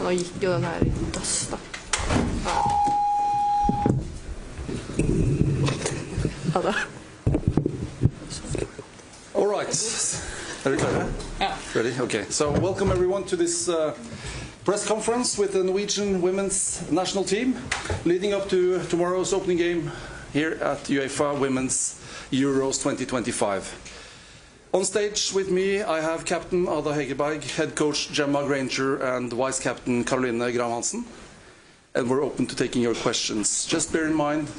nå gikk jo den her I dass da. Ja da. All right. Are you clear? Yeah. Ready? Okay. So welcome everyone to this press conference with the Norwegian women's national team leading up to tomorrow's opening game here at UEFA Women's Euros 2025. On stage with me I have Captain Ada Hegerberg, Head Coach Gemma Grainger and Vice Captain Caroline Graham-Hansen. And we're open to taking your questions. Just bear in mind,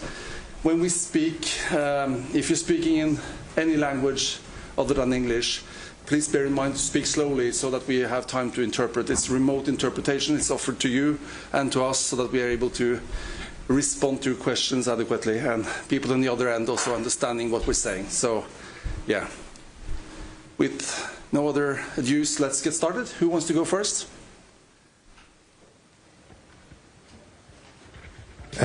when we speak, if you're speaking in any language other than English, please bear in mind to speak slowly so that we have time to interpret. It's remote interpretation. It's offered to you and to us so that we are able to respond to questions adequately and people on the other end also understanding what we're saying. So, yeah. With no other ado, let's get started. Who wants to go first?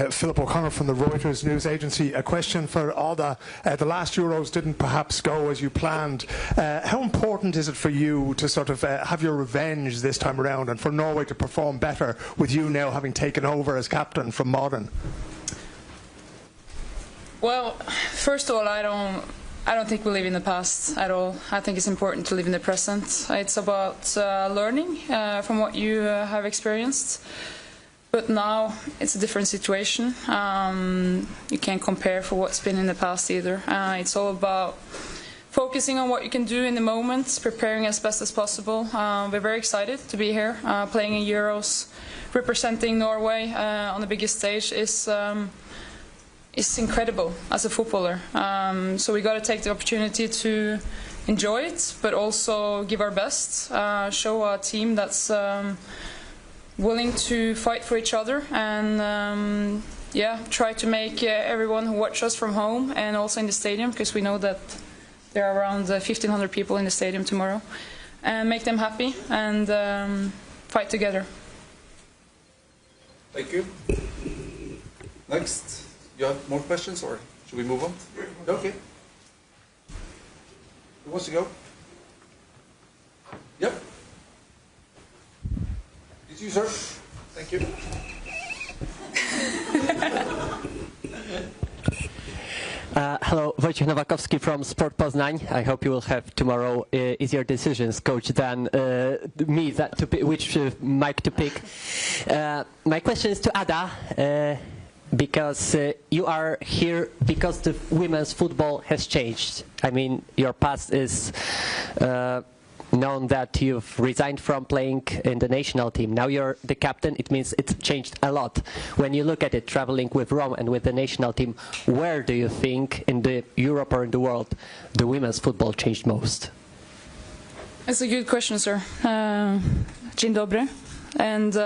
Philip O'Connor from the Reuters news agency. A question for Ada. The last Euros didn't perhaps go as you planned. How important is it for you to sort of have your revenge this time around and for Norway to perform better with you now having taken over as captain from Modern? Well, first of all, I don't think we live in the past at all. I think it's important to live in the present. It's about learning from what you have experienced. But now it's a different situation. You can't compare for what's been in the past either. It's all about focusing on what you can do in the moment, preparing as best as possible. We're very excited to be here, playing in Euros, representing Norway on the biggest stage is incredible as a footballer. So we got to take the opportunity to enjoy it, but also give our best, show a team that's willing to fight for each other and yeah, try to make everyone who watch us from home and also in the stadium, because we know that there are around 1,500 people in the stadium tomorrow, and make them happy and fight together. Thank you. Next, you have more questions or should we move on? Okay. Who wants to go? Yep. It's you, sir. Thank you. Hello, Wojciech Nowakowski from Sport Poznań. I hope you will have tomorrow easier decisions, coach, than me which mic to pick. My question is to Ada, because you are here because the women's football has changed. I mean, your past is known that you've resigned from playing in the national team. Now you're the captain. It means it's changed a lot. When you look at it, traveling with Rome and with the national team, where do you think in the Europe or in the world the women's football changed most? That's a good question, sir. Dzień dobry. And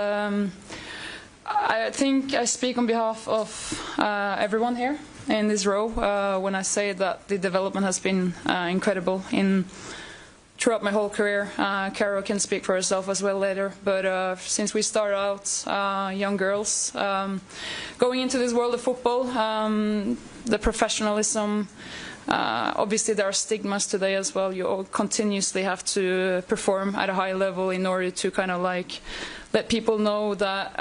I think I speak on behalf of everyone here in this row when I say that the development has been incredible throughout my whole career. Carol can speak for herself as well later, but since we started out young girls, going into this world of football, the professionalism, obviously there are stigmas today as well. You continuously have to perform at a high level in order to kind of like let people know that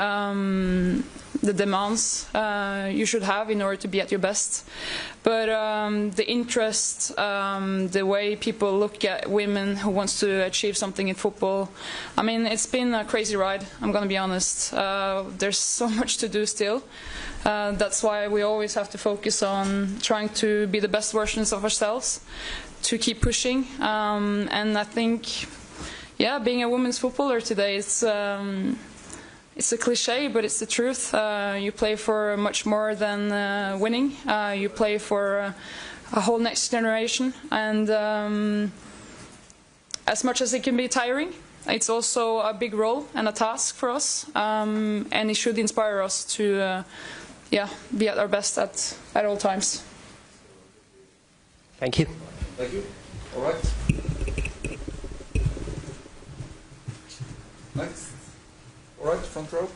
the demands you should have in order to be at your best. But the interest, the way people look at women who wants to achieve something in football, I mean, it's been a crazy ride, I'm going to be honest. There's so much to do still. That's why we always have to focus on trying to be the best versions of ourselves, to keep pushing. And I think, yeah, being a women's footballer today, it's a cliche, but it's the truth. You play for much more than winning. You play for a whole next generation. And as much as it can be tiring, it's also a big role and a task for us. And it should inspire us to yeah, be at our best at all times. Thank you. Thank you. All right. Next. All right, front row.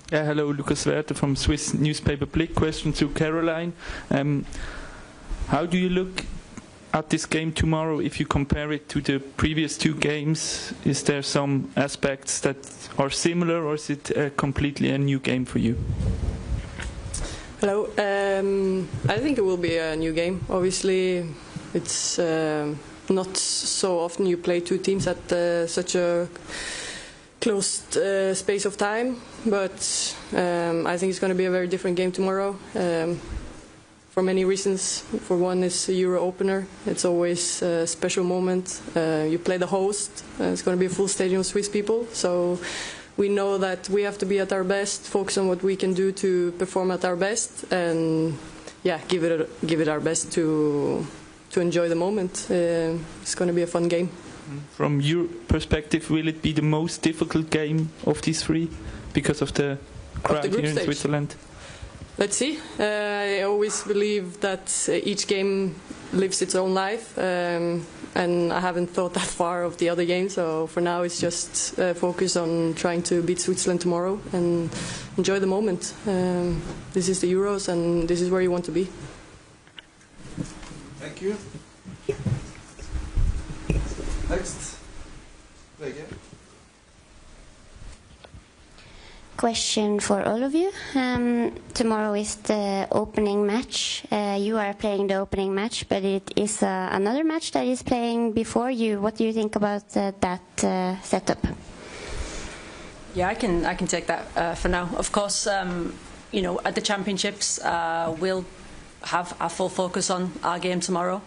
Hello, Lucas Werte from Swiss newspaper Blick. Question to Caroline. How do you look at this game tomorrow, if you compare it to the previous two games, is there some aspects that are similar, or is it completely a new game for you? Hello. I think it will be a new game. Obviously, it's not so often you play two teams at such a closed space of time, but I think it's going to be a very different game tomorrow. For many reasons. For one, it's a Euro opener. It's always a special moment. You play the host. It's going to be a full stadium of Swiss people. So we know that we have to be at our best, focus on what we can do to perform at our best, and yeah, give it our best to enjoy the moment. It's going to be a fun game. From your perspective, will it be the most difficult game of these three because of the crowd here in Switzerland? Let's see. I always believe that each game lives its own life, and I haven't thought that far of the other games. So for now, it's just focus on trying to beat Switzerland tomorrow and enjoy the moment. This is the Euros, and this is where you want to be. Thank you. Next. Vege. Question for all of you. Tomorrow is the opening match. You are playing the opening match, but it is another match that is playing before you. What do you think about that setup? Yeah, I can take that for now. Of course, you know, at the championships, we'll have our full focus on our game tomorrow.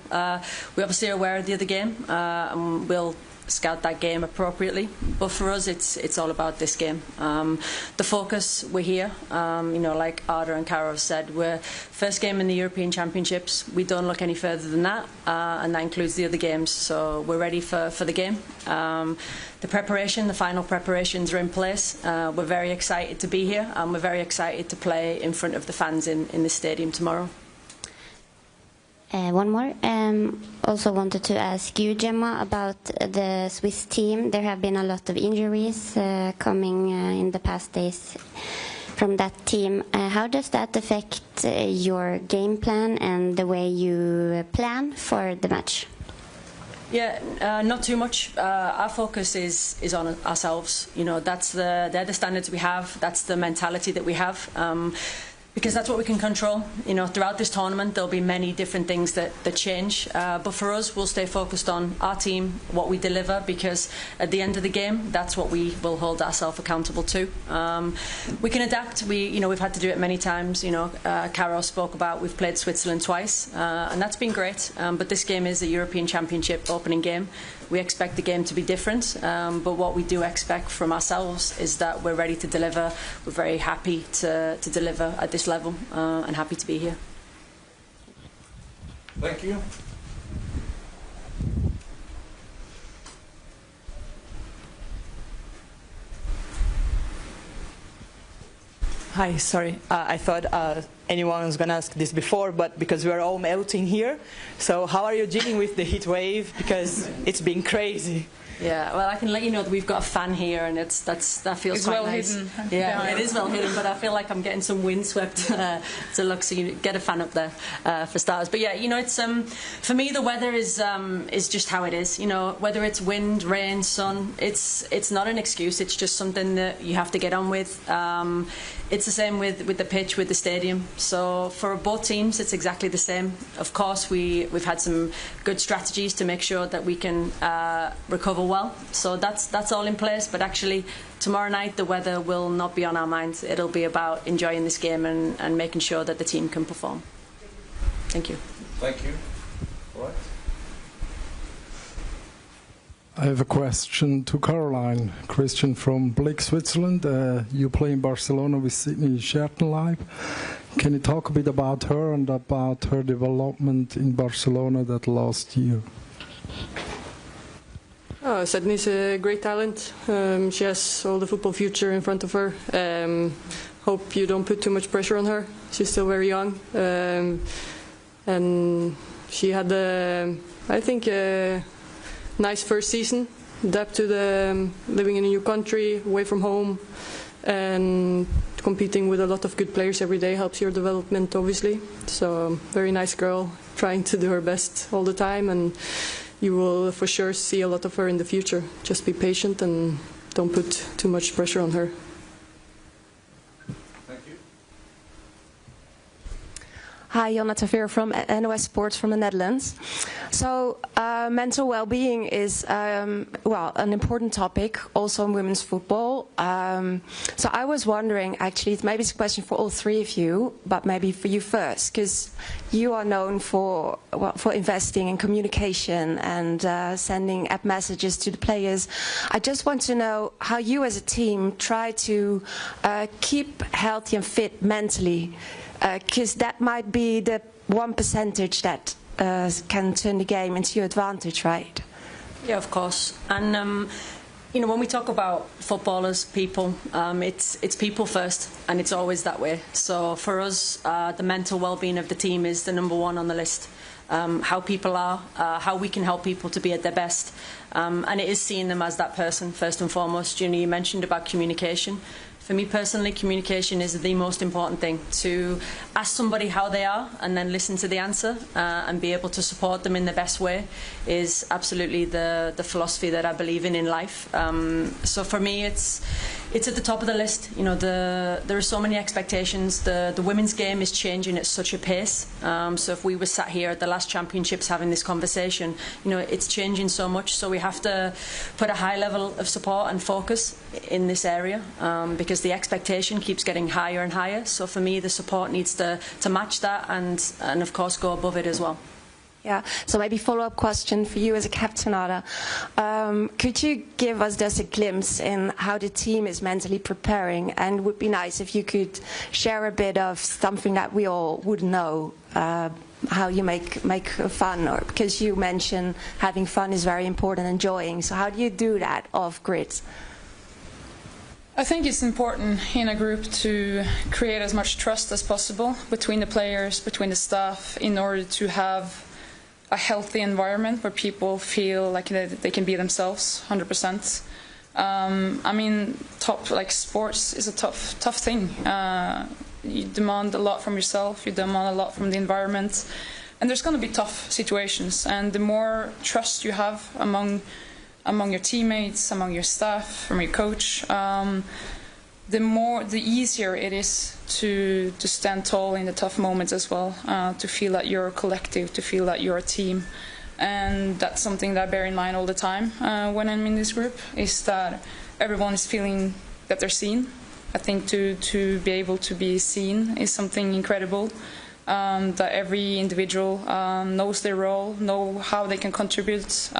We obviously are aware of the other game, and we'll scout that game appropriately, but for us it's all about this game. The focus, we're here, you know, like Arda and Karo have said, we're first game in the European Championships. We don't look any further than that, and that includes the other games, so we're ready for the game. The preparation, the final preparations are in place. We're very excited to be here, and we're very excited to play in front of the fans in the stadium tomorrow. One more. Also wanted to ask you, Gemma, about the Swiss team. There have been a lot of injuries coming in the past days from that team. How does that affect your game plan and the way you plan for the match? Yeah, not too much. Our focus is on ourselves. You know, they're the standards we have. That's the mentality that we have. Because that's what we can control. You know, throughout this tournament there'll be many different things that change, but for us we'll stay focused on our team, what we deliver, because at the end of the game that's what we will hold ourselves accountable to. We can adapt. We've had to do it many times. You know, Caro spoke about we've played Switzerland twice, and that's been great, but this game is a European Championship opening game. We expect the game to be different, but what we do expect from ourselves is that we're ready to deliver. We're very happy to deliver at this level, and happy to be here. Thank you. Hi, sorry. I thought anyone was going to ask this before, but because we are all melting here, so how are you dealing with the heat wave? Because it's been crazy. Yeah, well, I can let you know that we've got a fan here, and that feels it's quite well nice. hidden. Yeah, it is well hidden, but I feel like I'm getting some windswept to look. So you get a fan up there for starters. But yeah, you know, it's for me the weather is just how it is. You know, whether it's wind, rain, sun, it's not an excuse. It's just something that you have to get on with. It's the same with the pitch, with the stadium. So for both teams, it's exactly the same. Of course, we've had some good strategies to make sure that we can recover well. So that's all in place. But actually, tomorrow night the weather will not be on our minds. It'll be about enjoying this game and making sure that the team can perform. Thank you. Thank you. All right. I have a question to Caroline. Christian from Blick, Switzerland. You play in Barcelona with Sydney Schertenleib. Can you talk a bit about her and about her development in Barcelona that last year? Oh, Sydney's a great talent. She has all the football future in front of her. Hope you don't put too much pressure on her. She's still very young. And she had, I think, nice first season, adapt to the living in a new country, away from home, and competing with a lot of good players every day helps your development, obviously. So very nice girl, trying to do her best all the time, and you will for sure see a lot of her in the future. Just be patient and don't put too much pressure on her. Thank you. Hi, Jonna Taveer from NOS Sports from the Netherlands. So mental well-being is, well, an important topic also in women's football. So I was wondering, actually, maybe it's a question for all three of you, but maybe for you first, because you are known for, well, for investing in communication and sending app messages to the players. I just want to know how you as a team try to keep healthy and fit mentally, because that might be the 1% that can turn the game into your advantage, right? Yeah, of course. And you know, when we talk about footballers, people, it's people first, and it's always that way. So for us, the mental well-being of the team is the number one on the list. How people are, how we can help people to be at their best, and it is seeing them as that person first and foremost. You know, you mentioned about communication. For me personally, communication is the most important thing. To ask somebody how they are and then listen to the answer and be able to support them in the best way is absolutely the philosophy that I believe in life. So for me, it's at the top of the list. You know, there are so many expectations. The women's game is changing at such a pace. So if we were sat here at the last championships having this conversation, you know, it's changing so much. So we have to put a high level of support and focus in this area because the expectation keeps getting higher and higher. So for me, the support needs to match that and of course go above it as well. Yeah, so maybe follow-up question for you as a captain, Ada. Could you give us just a glimpse in how the team is mentally preparing? And it would be nice if you could share a bit of something that we all would know, how you make fun, or because you mentioned having fun is very important, enjoying. So how do you do that off-grid? I think it's important in a group to create as much trust as possible between the players, between the staff, in order to have a healthy environment where people feel like they can be themselves 100%. I mean, sports is a tough thing. You demand a lot from yourself, you demand a lot from the environment, and there's going to be tough situations. And the more trust you have among your teammates, among your staff, from your coach, the easier it is to stand tall in the tough moments as well, to feel that you're a collective, to feel that you're a team. And that's something that I bear in mind all the time when I'm in this group, is that everyone is feeling that they're seen. I think to be able to be seen is something incredible, that every individual knows their role, know how they can contribute.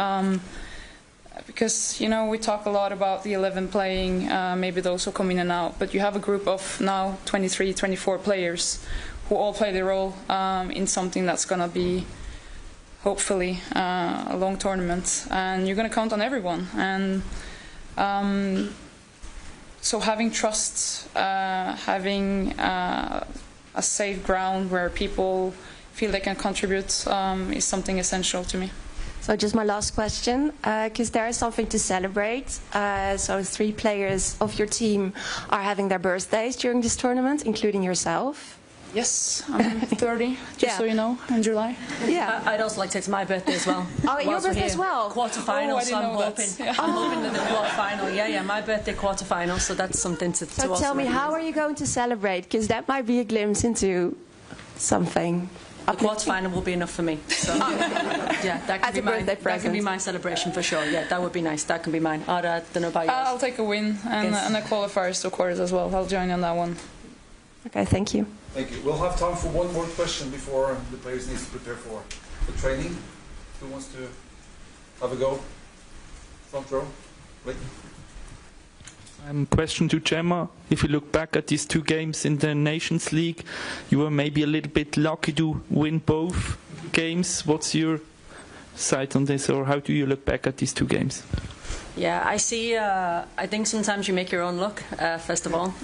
Because, you know, we talk a lot about the 11 playing, maybe those who come in and out, but you have a group of now 23, 24 players who all play their role in something that's going to be, hopefully, a long tournament. And you're going to count on everyone. And so having trust, having a safe ground where people feel they can contribute is something essential to me. So just my last question, because there is something to celebrate. So 3 players of your team are having their birthdays during this tournament, including yourself. Yes, I'm 30, just so you know, in July. Yeah. I'd also like to say it's my birthday as well. Oh, your birthday as well? Quarter-final, so I'm hoping that the quarter-final. Yeah, my birthday quarter-final, so that's something to So also tell me, how are you going to celebrate? Because that might be a glimpse into something. The quarter-final will be enough for me. So, yeah, that can be my celebration for sure. Yeah, that would be nice. That can be mine. I don't know about yours. I'll take a win and a qualifiers to quarters as well. I'll join on that one. Okay, thank you. Thank you. We'll have time for one more question before the players need to prepare for the training. Who wants to have a go? Front row. Right. Question to Gemma. If you look back at these 2 games in the Nations League, you were maybe a little bit lucky to win both games. What's your side on this, or how do you look back at these 2 games? Yeah, I see. I think sometimes you make your own luck. First of all,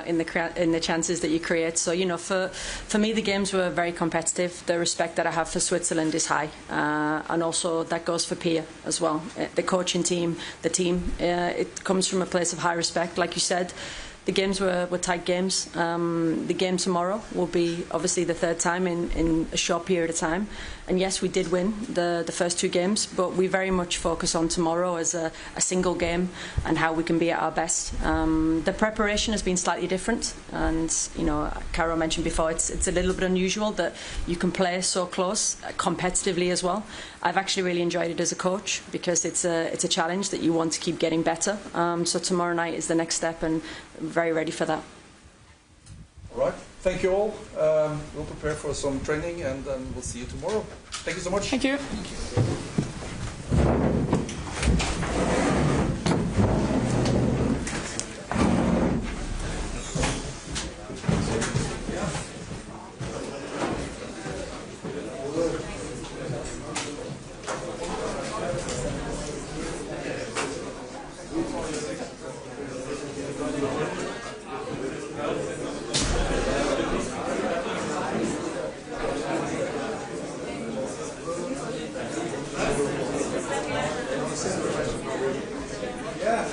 in the chances that you create. So you know, for me, the games were very competitive. The respect that I have for Switzerland is high, and also that goes for Pia as well. The coaching team, the team. It comes from a place of high respect, like you said. the games were tight games. The game tomorrow will be obviously the third time in a short period of time. And yes, we did win the first 2 games, but we very much focus on tomorrow as a single game and how we can be at our best. The preparation has been slightly different, and Caro mentioned before, it's a little bit unusual that you can play so close competitively as well. I've actually really enjoyed it as a coach because it's a challenge that you want to keep getting better. So tomorrow night is the next step, and very ready for that. All right. Thank you all. We'll prepare for some training, and then we'll see you tomorrow. Thank you so much. Thank you. Yeah.